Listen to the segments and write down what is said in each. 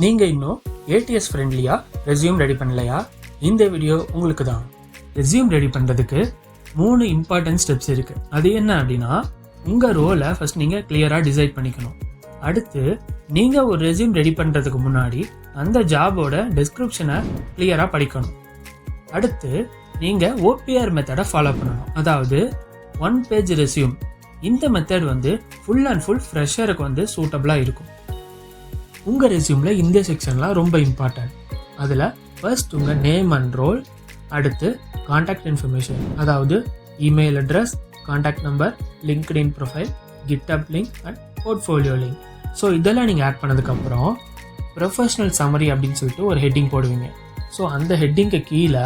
நீங்கள் இன்னும் ஏடிஎஸ் ஃப்ரெண்ட்லியாக ரெஸ்யூம் ரெடி பண்ணலையா? இந்த வீடியோ உங்களுக்கு தான். ரெஸ்யூம் ரெடி பண்ணுறதுக்கு 3 இம்பார்ட்டன்ட் ஸ்டெப்ஸ் இருக்குது. அது என்ன அப்படின்னா, உங்கள் ரோலை ஃபர்ஸ்ட் நீங்கள் கிளியராக டிசைட் பண்ணிக்கணும். அடுத்து நீங்கள் ஒரு ரெஸ்யூம் ரெடி பண்ணுறதுக்கு முன்னாடி அந்த ஜாபோட டிஸ்கிரிப்ஷனை கிளியராக படிக்கணும். அடுத்து நீங்கள் OPR மெத்தடை ஃபாலோ பண்ணணும். அதாவது 1 பேஜ் ரெஸ்யூம். இந்த மெத்தட் ஃபுல் அண்ட் ஃபுல் ஃப்ரெஷருக்கு சூட்டபிளாக இருக்கும். உங்கள் ரெஸ்யூமில் இந்த செக்ஷன்லாம் ரொம்ப இம்பார்ட்டன்ட். அதில் ஃபர்ஸ்ட் உங்கள் நேம் அண்ட் ரோல், அடுத்து கான்டாக்ட் இன்ஃபர்மேஷன், அதாவது email address, contact number, LinkedIn profile, GitHub link and portfolio link. So இதெல்லாம் நீங்கள் ஆட் பண்ணதுக்கப்புறம் ப்ரொஃபஷனல் சம்மரி அப்படின்னு சொல்லிட்டு ஒரு ஹெட்டிங் போடுவீங்க. ஸோ அந்த ஹெட்டிங்க்கு கீழே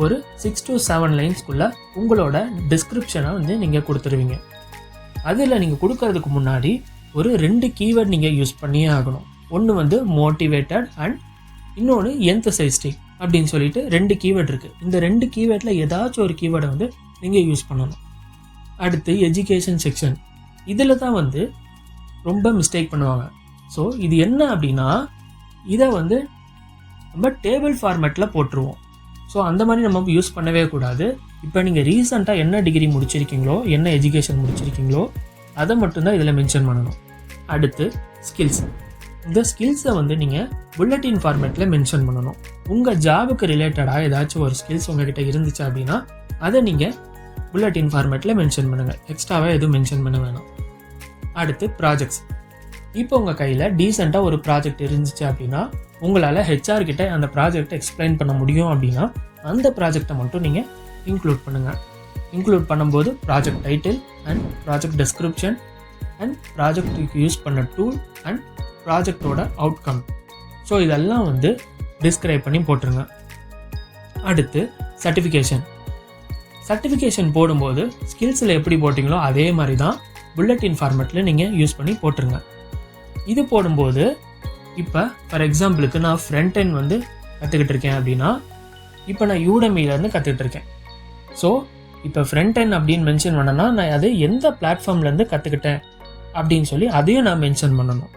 ஒரு 6 to 7 லைன்ஸ்குள்ளே உங்களோட டிஸ்கிரிப்ஷனை நீங்கள் கொடுத்துருவீங்க. அதில் நீங்கள் கொடுக்கறதுக்கு முன்னாடி ஒரு 2 கீவேர்ட் நீங்கள் யூஸ் பண்ணியே ஆகணும். ஒன்று மோட்டிவேட்டட் அண்ட் இன்னொன்று எந்தசைஸ்டிக் அப்படின்னு சொல்லிட்டு 2 கீவேர்ட் இருக்குது. இந்த 2 கீவேர்டில் ஏதாச்சும் ஒரு கீவேர்டை நீங்கள் யூஸ் பண்ணணும். அடுத்து எஜுகேஷன் செக்ஷன். இதில் தான் ரொம்ப மிஸ்டேக் பண்ணுவாங்க. ஸோ இது என்ன அப்படின்னா, இதை நம்ம டேபிள் ஃபார்மேட்டில் போட்டுருவோம். ஸோ அந்த மாதிரி நம்ம யூஸ் பண்ணவே கூடாது. இப்போ நீங்கள் ரீசெண்டாக என்ன டிகிரி முடிச்சிருக்கீங்களோ, என்ன எஜுகேஷன் முடிச்சிருக்கீங்களோ அதை மட்டும்தான் இதில் மென்ஷன் பண்ணணும். அடுத்து ஸ்கில்ஸ். இந்த ஸ்கில்ஸை நீங்கள் புல்லட்டின் ஃபார்மேட்டில் மென்ஷன் பண்ணணும். உங்கள் ஜாபுக்கு ரிலேட்டடாக ஏதாச்சும் ஒரு ஸ்கில்ஸ் உங்ககிட்ட இருந்துச்சு அப்படின்னா அதை நீங்கள் புல்லட்டின் ஃபார்மேட்டில் மென்ஷன் பண்ணுங்கள். எக்ஸ்ட்ராவாக எதுவும் மென்ஷன் பண்ண வேணாம். அடுத்து ப்ராஜெக்ட்ஸ். இப்போ உங்கள் கையில் டீசெண்டாக ஒரு ப்ராஜெக்ட் இருந்துச்சு அப்படின்னா உங்களால் HR கிட்ட அந்த ப்ராஜெக்டை எக்ஸ்பிளைன் பண்ண முடியும் அப்படின்னா அந்த ப்ராஜெக்டை மட்டும் நீங்கள் இன்க்ளூட் பண்ணுங்கள். இன்க்ளூட் பண்ணும்போது project title and project description and ப்ராஜெக்டுக்கு யூஸ் பண்ண டூல் அண்ட் ப்ராஜெக்டோட அவுட்கம். ஸோ இதெல்லாம் டிஸ்கிரைப் பண்ணி போட்டுருங்க. அடுத்து சர்டிஃபிகேஷன். சர்டிஃபிகேஷன் போடும்போது ஸ்கில்ஸில் எப்படி போட்டிங்களோ அதே மாதிரி தான் புல்லட்டின் ஃபார்மேட்டில் நீங்கள் யூஸ் பண்ணி போட்டுருங்க. இது போடும்போது இப்போ ஃபார் எக்ஸாம்பிளுக்கு நான் ஃப்ரண்ட் எண்ட் கற்றுக்கிட்டு இருக்கேன் அப்படின்னா இப்போ நான் யூடமிலேருந்து கற்றுக்கிட்டு இருக்கேன். ஸோ இப்போ ஃப்ரண்ட் எண்ட் அப்படின்னு மென்ஷன் பண்ணனா நான் அது எந்த பிளாட்ஃபார்ம்லேருந்து கற்றுக்கிட்டேன் அப்படின்னு சொல்லி அதையும் நான் மென்ஷன் பண்ணணும்.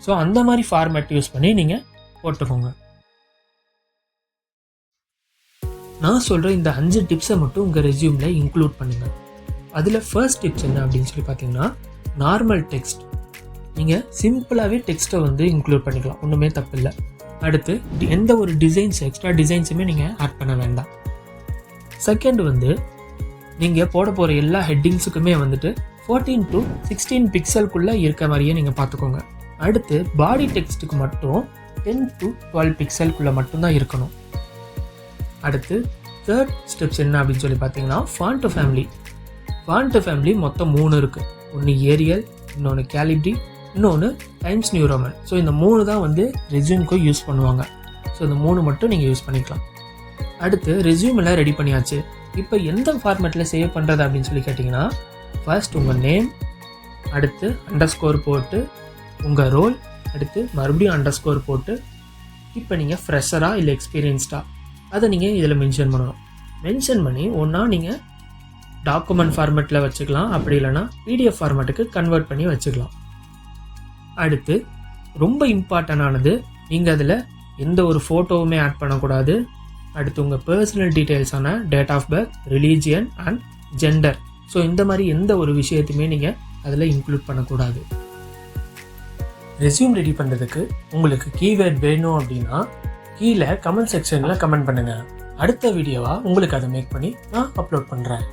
ஸோ அந்த மாதிரி ஃபார்மேட் யூஸ் பண்ணி நீங்கள் போட்டுக்கோங்க. நான் சொல்கிற இந்த 5 டிப்ஸை மட்டும் உங்கள் ரெஸ்யூமில் இன்க்ளூட் பண்ணுங்கள். அதில் ஃபர்ஸ்ட் டிப்ஸ் என்ன அப்படின்னு சொல்லி பார்த்தீங்கன்னா, நார்மல் டெக்ஸ்ட். நீங்கள் சிம்பிளாகவே டெக்ஸ்ட்டை இன்க்ளூட் பண்ணிக்கலாம், ஒன்றுமே தப்பு இல்லை. அடுத்து எந்த ஒரு டிசைன்ஸ் எக்ஸ்ட்ரா டிசைன்ஸுமே நீங்கள் ஆட் பண்ண வேண்டாம். செகண்ட் நீங்கள் போட போகிற எல்லா ஹெட்டிங்ஸுக்குமே 14 to 16 பிக்சலுக்குள்ளே இருக்க மாதிரியே நீங்கள் பார்த்துக்கோங்க. அடுத்து பாடி டெக்ஸ்ட்டுக்கு மட்டும் 10 to 12 பிக்சலுக்குள்ளே மட்டும்தான் இருக்கணும். அடுத்து தேர்ட் ஸ்டெப்ஸ் என்ன அப்படின்னு சொல்லி பார்த்தீங்கன்னா, ஃபாண்ட் ஃபேமிலி. ஃபாண்ட் ஃபேமிலி மொத்தம் 3 இருக்குது. ஒன்று ஏரியல், இன்னொன்று கேலிப்ரி, இன்னொன்று டைம்ஸ் நியூ ரோமன். ஸோ இந்த 3 தான் ரெஸ்யூம்க்கு யூஸ் பண்ணுவாங்க. ஸோ இந்த 3 மட்டும் நீங்கள் யூஸ் பண்ணிக்கலாம். அடுத்து ரெஸ்யூம் எல்லாம் ரெடி பண்ணியாச்சு. இப்போ எந்த ஃபார்மேட்டில் சேவ் பண்ணுறது அப்படின்னு சொல்லி கேட்டிங்கன்னா, ஃபர்ஸ்ட் உங்கள் நேம், அடுத்து அண்டர்ஸ்கோர் போட்டு உங்கள் ரோல், அடுத்து மறுபடியும் அண்டர்ஸ்கோர் போட்டு இப்போ நீங்கள் ஃப்ரெஷராக இல்லை எக்ஸ்பீரியன்ஸ்டாக அதை நீங்கள் இதில் மென்ஷன் பண்ணணும். மென்ஷன் பண்ணி ஒன்றா நீங்கள் டாக்குமெண்ட் ஃபார்மேட்டில் வச்சுக்கலாம், அப்படி இல்லைனா PDF ஃபார்மேட்டுக்கு கன்வெர்ட் பண்ணி வச்சுக்கலாம். அடுத்து ரொம்ப இம்பார்ட்டண்டானது, நீங்கள் அதில் எந்த ஒரு ஃபோட்டோவுமே ஆட் பண்ணக்கூடாது. அடுத்து உங்கள் பர்சனல் டீட்டெயில்ஸான date of birth, religion and gender. So இந்த மாதிரி எந்த ஒரு விஷயத்தையுமே நீங்கள் அதில் இன்க்ளூட் பண்ணக்கூடாது. ரெஸ்யூம் ரெடி பண்ணுறதுக்கு உங்களுக்கு கீவேர்ட் வேணும் அப்படின்னா கீழே கமெண்ட் செக்ஷனில் கமெண்ட் பண்ணுங்கள். அடுத்த வீடியோவாக உங்களுக்கு அதை மேக் பண்ணி நான் அப்லோட் பண்ணுறேன்.